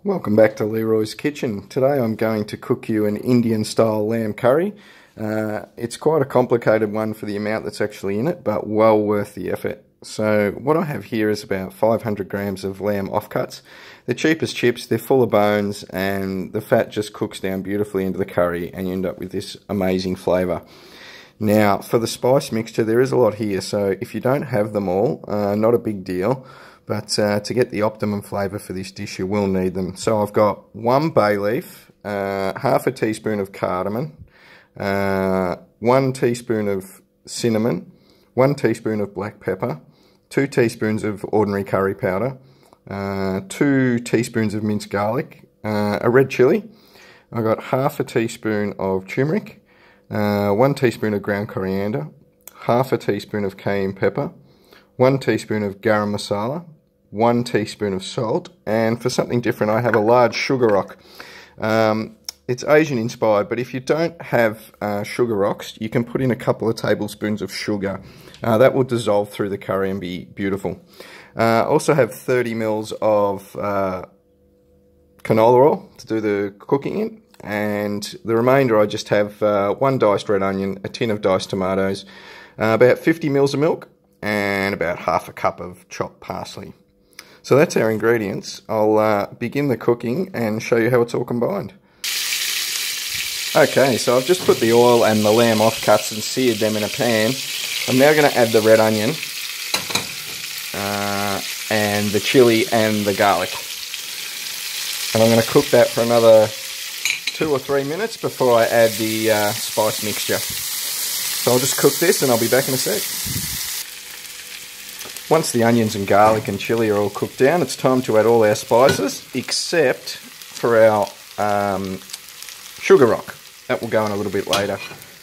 Welcome back to Leeroy's Kitchen. Today I'm going to cook you an Indian style lamb curry. It's quite a complicated one for the amount that's actually in it, but well worth the effort. So what I have here is about 500 grams of lamb offcuts. They're cheap as chips, they're full of bones, and the fat just cooks down beautifully into the curry and you end up with this amazing flavour. Now for the spice mixture, there is a lot here, so if you don't have them all, not a big deal. But to get the optimum flavour for this dish, you will need them. So I've got 1 bay leaf, half a teaspoon of cardamom, 1 teaspoon of cinnamon, 1 teaspoon of black pepper, 2 teaspoons of ordinary curry powder, 2 teaspoons of minced garlic, a red chilli. I've got half a teaspoon of turmeric, 1 teaspoon of ground coriander, half a teaspoon of cayenne pepper, 1 teaspoon of garam masala, 1 teaspoon of salt, and for something different I have a large sugar rock. It's Asian inspired, but if you don't have sugar rocks, you can put in a couple of tablespoons of sugar. That will dissolve through the curry and be beautiful. Also have 30 mils of canola oil to do the cooking in, and the remainder I just have 1 diced red onion, a tin of diced tomatoes, about 50 mils of milk, and about half a cup of chopped parsley. So that's our ingredients. I'll begin the cooking and show you how it's all combined. Okay, so I've just put the oil and the lamb offcuts and seared them in a pan. I'm now going to add the red onion and the chilli and the garlic. And I'm going to cook that for another 2 or 3 minutes before I add the spice mixture. So I'll just cook this and I'll be back in a sec. Once the onions and garlic and chilli are all cooked down, it's time to add all our spices, except for our sugar rock. That will go in a little bit later.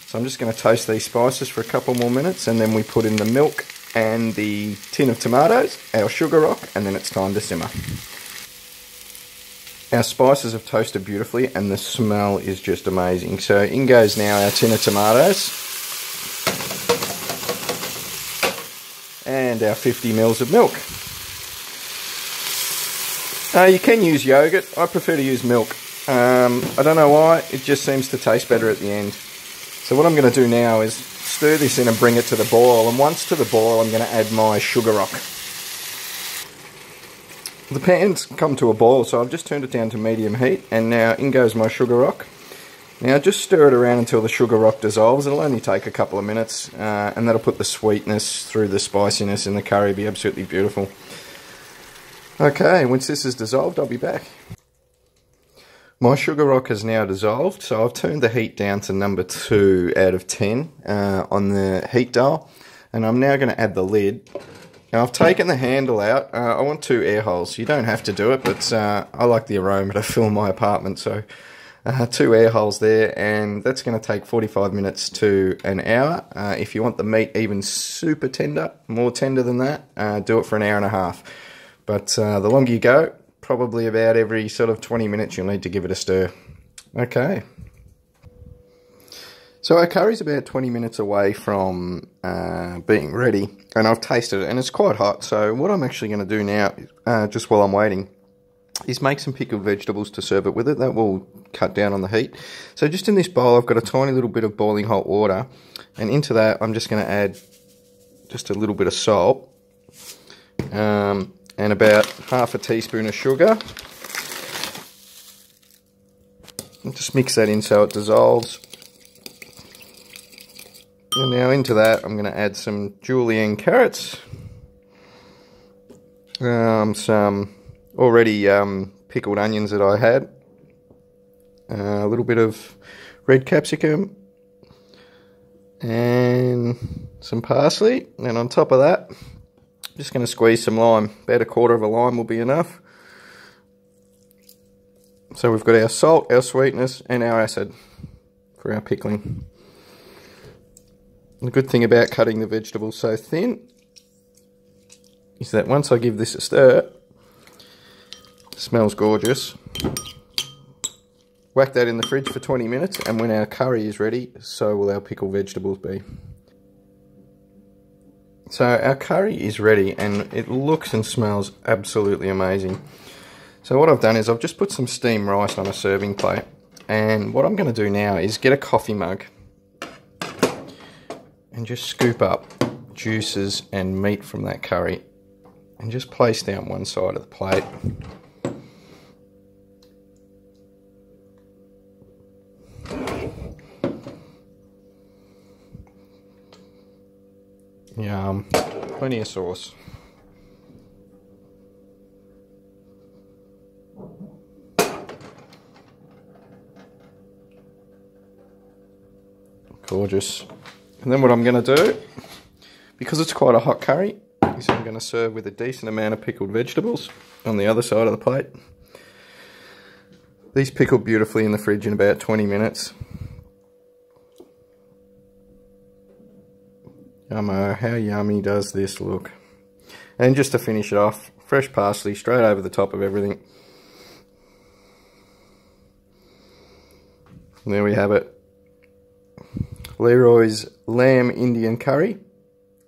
So I'm just going to toast these spices for a couple more minutes, and then we put in the milk and the tin of tomatoes, our sugar rock, and then it's time to simmer. Our spices have toasted beautifully and the smell is just amazing. So in goes now our tin of tomatoes. And our 50 mils of milk. You can use yogurt. I prefer to use milk. I don't know why, it just seems to taste better at the end. So what I'm going to do now is stir this in and bring it to the boil, and once to the boil I'm going to add my sugar rock. The pan's come to a boil, so I've just turned it down to medium heat, and now in goes my sugar rock. Now just stir it around until the sugar rock dissolves. It'll only take a couple of minutes, and that'll put the sweetness through the spiciness in the curry. It'll be absolutely beautiful. Okay, once this is dissolved, I'll be back. My sugar rock has now dissolved, so I've turned the heat down to number 2 out of 10 on the heat dial, and I'm now going to add the lid. Now I've taken the handle out. I want 2 air holes. You don't have to do it, but I like the aroma to fill my apartment, so 2 air holes there, and that's going to take 45 minutes to an hour. If you want the meat even super tender, more tender than that, do it for an hour and a half. But the longer you go, probably about every sort of 20 minutes you'll need to give it a stir. Okay. So our curry's about 20 minutes away from being ready, and I've tasted it and it's quite hot. So what I'm actually going to do now, just while I'm waiting, is make some pickled vegetables to serve it with it. That will cut down on the heat. So just in this bowl I've got a tiny little bit of boiling hot water, and into that I'm just going to add just a little bit of salt and about half a teaspoon of sugar, and just mix that in so it dissolves. And now into that I'm going to add some julienne carrots, some already pickled onions that I had, a little bit of red capsicum, and some parsley, and on top of that I'm just going to squeeze some lime. About 1/4 of a lime will be enough. So we've got our salt, our sweetness, and our acid for our pickling. The good thing about cutting the vegetables so thin is that once I give this a stir, it smells gorgeous. Whack that in the fridge for 20 minutes, and when our curry is ready, so will our pickled vegetables be. So our curry is ready and it looks and smells absolutely amazing. So what I've done is I've just put some steamed rice on a serving plate, and what I'm going to do now is get a coffee mug and just scoop up juices and meat from that curry and just place down one side of the plate. Yum, plenty of sauce. Gorgeous. And then what I'm going to do, because it's quite a hot curry, is I'm going to serve with a decent amount of pickled vegetables on the other side of the plate. These pickled beautifully in the fridge in about 20 minutes. Yummo, how yummy does this look? And just to finish it off, fresh parsley straight over the top of everything. And there we have it. Leeroy's lamb Indian curry,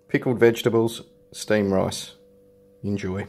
pickled vegetables, steamed rice. Enjoy.